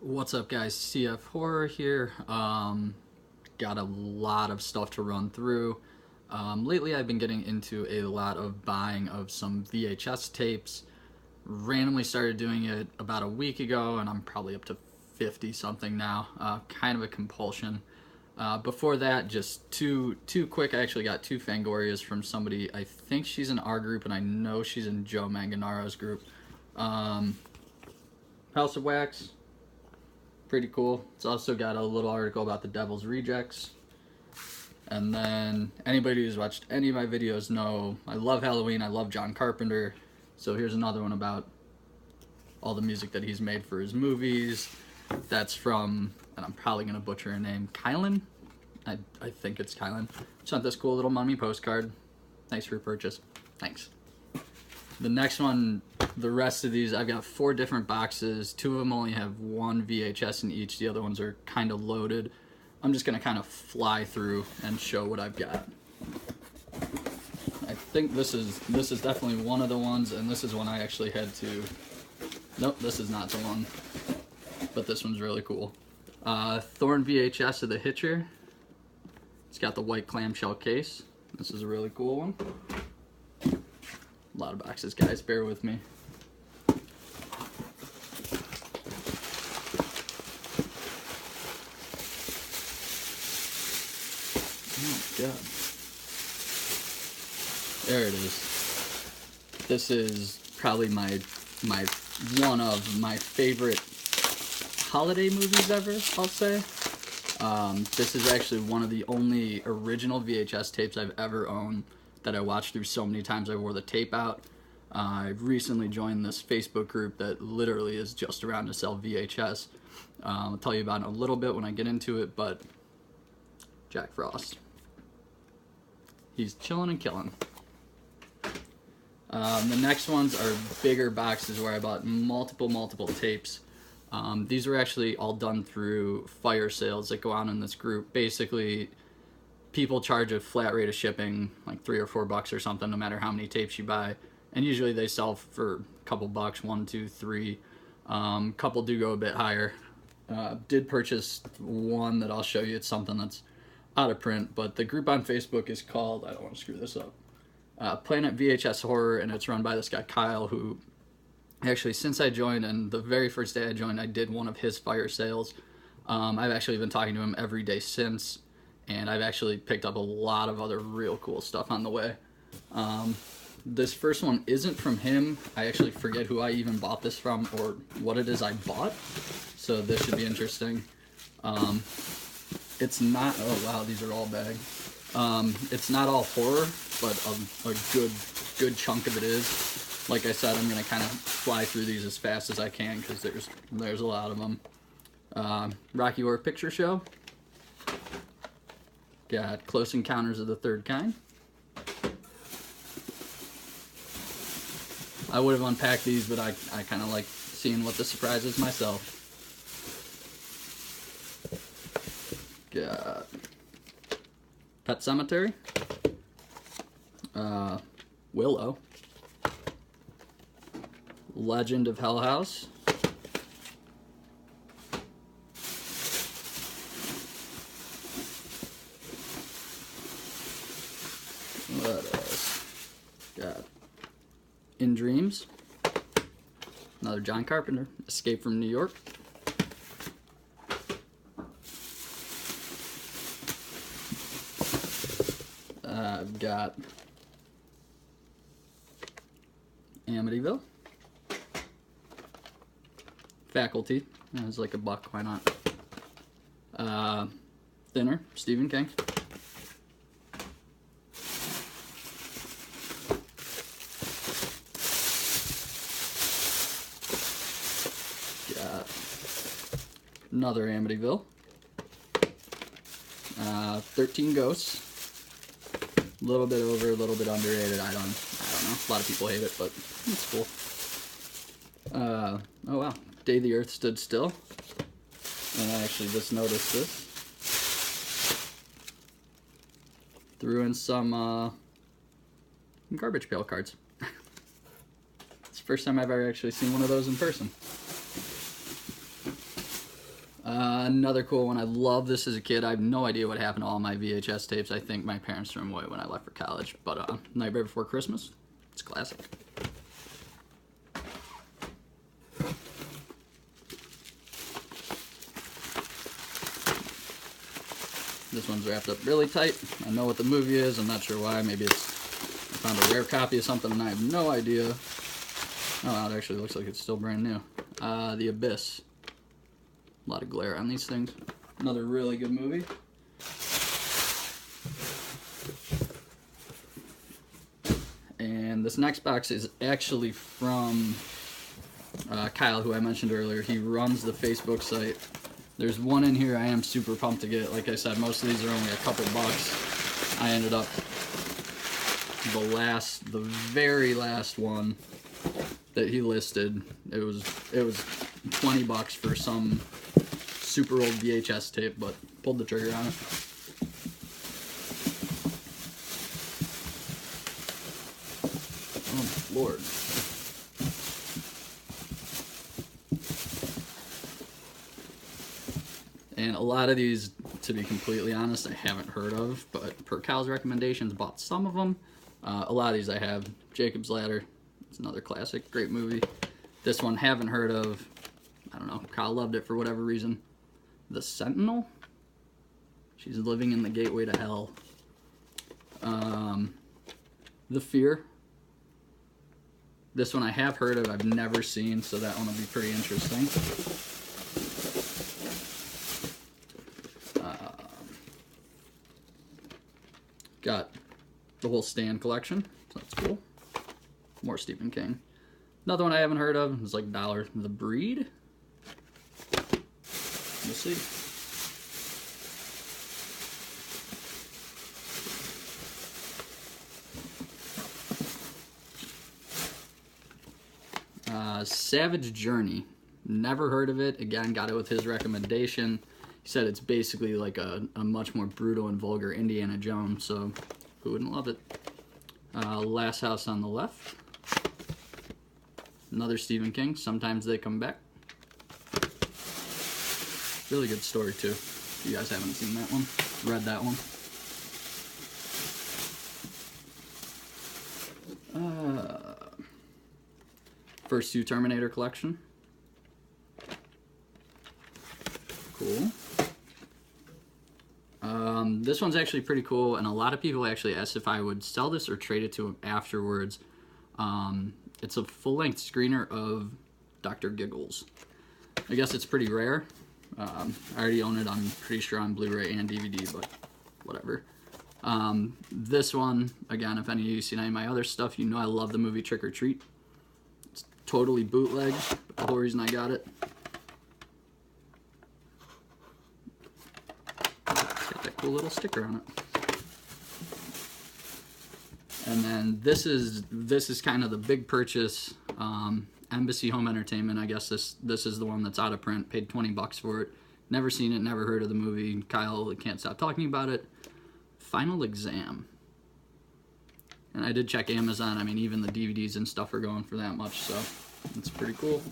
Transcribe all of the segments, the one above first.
What's up, guys? CF Horror here. Got a lot of stuff to run through. Lately I've been getting into a lot of buying of some VHS tapes. Randomly started doing it about a week ago, and I'm probably up to 50 something now. Kind of a compulsion. Before that, just two quick. I actually got two Fangorias from somebody. I think she's in our group, and I know she's in Joe Manganaro's group. House of Wax. Pretty cool. It's also got a little article about the Devil's Rejects. And then anybody who's watched any of my videos know I love Halloween, I love John Carpenter. So here's another one about all the music that he's made for his movies. That's from, and I'm probably going to butcher her name, Kylan? I think it's Kylan. Sent this cool little mummy postcard. Thanks for your purchase. Thanks. The next one, the rest of these, I've got 4 different boxes. 2 of them only have 1 VHS in each. The other ones are kind of loaded. I'm just going to kind of fly through and show what I've got. I think this is definitely one of the ones, and this is one I actually had to... Nope, this is not the one. But this one's really cool. Thorn VHS of The Hitcher. It's got the white clamshell case. This is a really cool one. A lot of boxes, guys. Bear with me. Oh, God. There it is. This is probably one of my favorite holiday movies ever, I'll say. This is actually one of the only original VHS tapes I've ever owned that I watched through so many times I wore the tape out. I've recently joined this Facebook group that literally is just around to sell VHS. I'll tell you about it in a little bit when I get into it, but Jack Frost. He's chilling and killing. The next ones are bigger boxes where I bought multiple tapes. These were actually all done through fire sales that go on in this group. Basically, people charge a flat rate of shipping, like $3 or $4 or something, no matter how many tapes you buy. And usually they sell for a couple bucks, 1, 2, 3. Couple do go a bit higher. Did purchase one that I'll show you. It's something that's out of print, but the group on Facebook is called, I don't want to screw this up, Planet VHS Horror, and it's run by this guy Kyle, who actually, since I joined, and the very first day I joined, I did one of his fire sales. I've actually been talking to him every day since. And I've actually picked up a lot of other real cool stuff on the way. This first one isn't from him. I actually forget who I even bought this from or what it is I bought. So this should be interesting. It's not... Oh, wow, these are all bagged. It's not all horror, but a good chunk of it is. Like I said, I'm going to kind of fly through these as fast as I can because there's a lot of them. Rocky Horror Picture Show. Got Close Encounters of the Third Kind. I would have unpacked these, but I kind of like seeing what the surprise is myself. Got Pet Cemetery. Willow. Legend of Hell House. What else? Got In Dreams. Another John Carpenter. Escape from New York. I've got Amityville. Faculty. That was like $1. Why not? Thinner. Stephen King. Got another Amityville. 13 Ghosts. A little bit over, a little bit underrated. I don't know. A lot of people hate it, but it's cool. Oh wow. Day the Earth Stood Still. And I actually just noticed this. Threw in some garbage pail cards. It's the first time I've ever actually seen one of those in person. Another cool one. I love this as a kid. I have no idea what happened to all my VHS tapes. I think my parents threw them away when I left for college. But Nightmare Before Christmas, it's classic. This one's wrapped up really tight. I know what the movie is. I'm not sure why. Maybe it's I found a rare copy of something and I have no idea. Oh, wow, it actually looks like it's still brand new. The Abyss. A lot of glare on these things. Another really good movie. And this next box is actually from Kyle, who I mentioned earlier. He runs the Facebook site. There's one in here I am super pumped to get. Like I said, most of these are only a couple bucks. I ended up the very last one that he listed. It was 20 bucks for some super old VHS tape, but pulled the trigger on it. Oh Lord. And a lot of these, to be completely honest, I haven't heard of, but per Kyle's recommendations, bought some of them. A lot of these I have. Jacob's Ladder, it's another classic, great movie. This one, haven't heard of. I don't know, Kyle loved it for whatever reason. The Sentinel? She's living in the gateway to hell. The Fear. This one I have heard of, I've never seen, so that one will be pretty interesting. Got the whole Stan collection, so that's cool. More Stephen King. Another one I haven't heard of is like $1. The Breed? We'll see. Savage Journey. Never heard of it. Again, got it with his recommendation. He said it's basically like a much more brutal and vulgar Indiana Jones, so who wouldn't love it? Last House on the Left. Another Stephen King. Sometimes They Come Back. Really good story, too. If you guys haven't seen that one, read that one. First two Terminator collection. Cool. This one's actually pretty cool, and a lot of people actually asked if I would sell this or trade it to them afterwards. It's a full-length screener of Dr. Giggles. I guess it's pretty rare. I already own it, I'm pretty sure, on Blu-ray and DVD, but whatever. This one, again, if any of you seen any of my other stuff, you know I love the movie Trick or Treat. It's totally bootleg, but the whole reason I got it. It's got that cool little sticker on it. And then this is kind of the big purchase. Embassy Home Entertainment, I guess this is the one that's out of print. Paid 20 bucks for it. Never seen it, never heard of the movie. Kyle can't stop talking about it. Final Exam. And I did check Amazon. I mean, even the DVDs and stuff are going for that much, so it's pretty cool.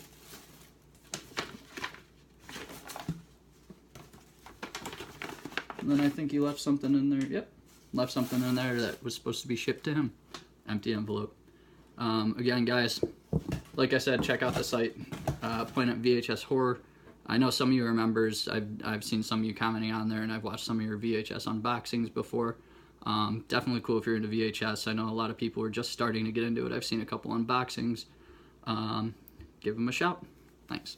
And then I think he left something in there. Yep, left something in there that was supposed to be shipped to him. Empty envelope. Again, guys, like I said, check out the site, Planet VHS Horror. I know some of you are members. I've seen some of you commenting on there, and I've watched some of your VHS unboxings before. Definitely cool if you're into VHS. I know a lot of people are just starting to get into it. I've seen a couple unboxings. Give them a shout. Thanks.